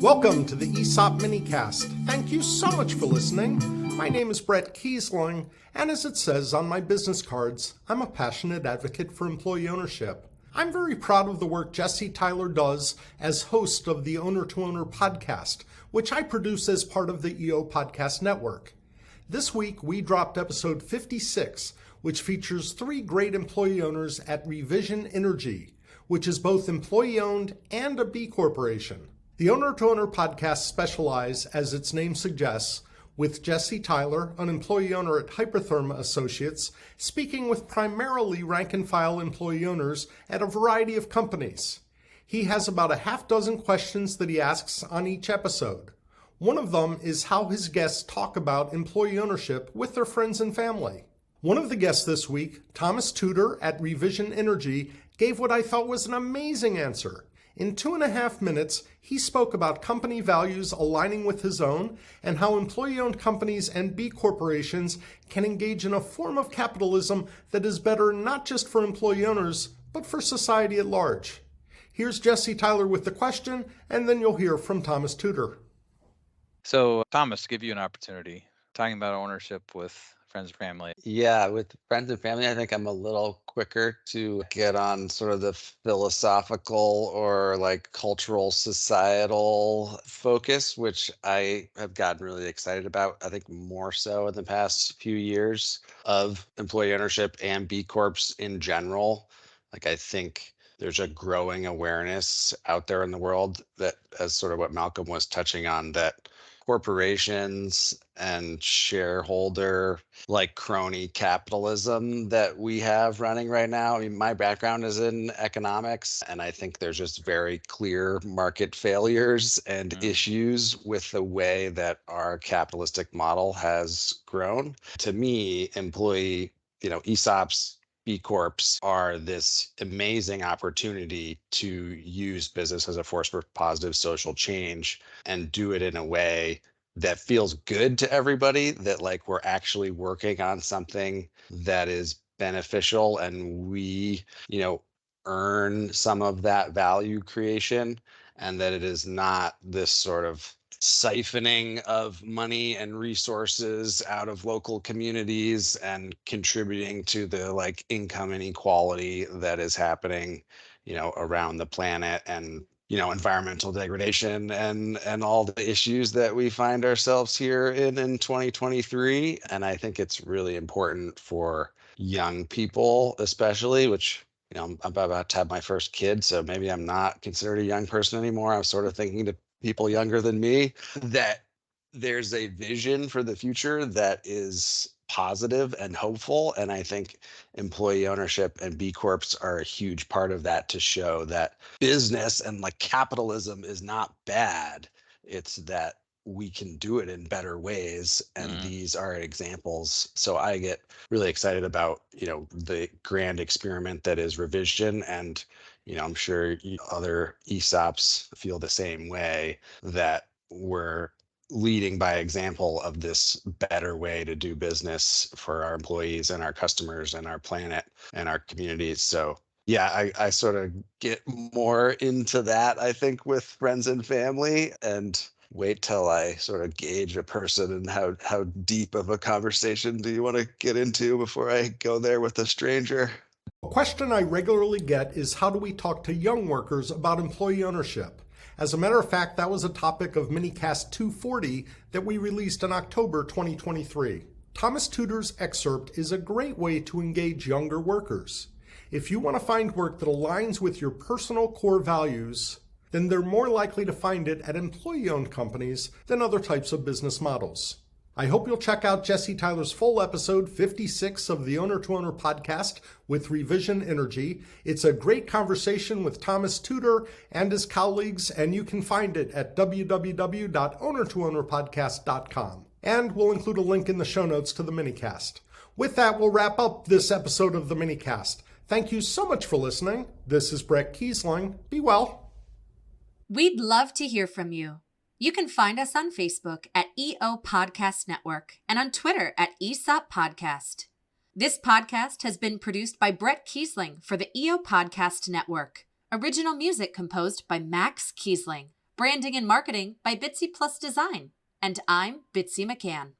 Welcome to the ESOP Minicast. Thank you so much for listening. My name is Bret Keisling, and as it says on my business cards, I'm a passionate advocate for employee ownership. I'm very proud of the work Jesse Tyler does as host of the Owner to Owner podcast, which I produce as part of the EO Podcast Network. This week, we dropped episode 56, which features 3 great employee owners at Revision Energy, which is both employee-owned and a B Corporation. The Owner to Owner podcast specialize, as its name suggests, with Jesse Tyler, an employee owner at Hypertherm Associates, speaking with primarily rank-and-file employee owners at a variety of companies. He has about a half dozen questions that he asks on each episode. One of them is how his guests talk about employee ownership with their friends and family. One of the guests this week, Thomas Tudor at Revision Energy, gave what I thought was an amazing answer. In 2.5 minutes, he spoke about company values aligning with his own and how employee-owned companies and B corporations can engage in a form of capitalism that is better not just for employee owners, but for society at large. Here's Jesse Tyler with the question, and then you'll hear from Thomas Tudor. So, Thomas, to give you an opportunity, talking about ownership with friends and family. Yeah, with friends and family, I think I'm a little quicker to get on sort of the philosophical or like cultural, societal focus, which I have gotten really excited about. I think more so in the past few years of employee ownership and B Corps in general. Like, I think there's a growing awareness out there in the world that, as sort of what Malcolm was touching on, that corporations and shareholder like crony capitalism that we have running right now. I mean, my background is in economics, and I think there's just very clear market failures and issues with the way that our capitalistic model has grown. To me, employee, ESOPs, B Corps are this amazing opportunity to use business as a force for positive social change and do it in a way that feels good to everybody, that like we're actually working on something that is beneficial and we, earn some of that value creation, and that it is not this sort of siphoning of money and resources out of local communities and contributing to the like income inequality that is happening, around the planet, and environmental degradation and all the issues that we find ourselves here in 2023. And I think it's really important for young people, especially, which I'm about to have my first kid, so maybe I'm not considered a young person anymore. I'm sort of thinking to people younger than me that there's a vision for the future that is positive and hopeful. And I think employee ownership and B Corps are a huge part of that, to show that business and like capitalism is not bad. It's that we can do it in better ways. And these are examples. So I get really excited about, the grand experiment that is Revision. And I'm sure other ESOPs feel the same way, that we're leading by example of this better way to do business for our employees and our customers and our planet and our communities. So yeah, I sort of get more into that, I think, with friends and family, and wait till I sort of gauge a person and how deep of a conversation do you want to get into before I go there with a stranger. A question I regularly get is, how do we talk to young workers about employee ownership? As a matter of fact, that was a topic of Minicast 240 that we released in October 2023. Thomas Tudor's excerpt is a great way to engage younger workers. If you want to find work that aligns with your personal core values, then they're more likely to find it at employee-owned companies than other types of business models. I hope you'll check out Jesse Tyler's full episode 56 of the Owner to Owner podcast with Revision Energy. It's a great conversation with Thomas Tudor and his colleagues, and you can find it at www.ownertoownerpodcast.com. And we'll include a link in the show notes to the minicast. With that, we'll wrap up this episode of the minicast. Thank you so much for listening. This is Bret Keisling. Be well. We'd love to hear from you. You can find us on Facebook at EO Podcast Network and on Twitter at ESOP Podcast. This podcast has been produced by Bret Keisling for the EO Podcast Network. Original music composed by Max Keisling. Branding and marketing by Bitsy Plus Design. And I'm Bitsy McCann.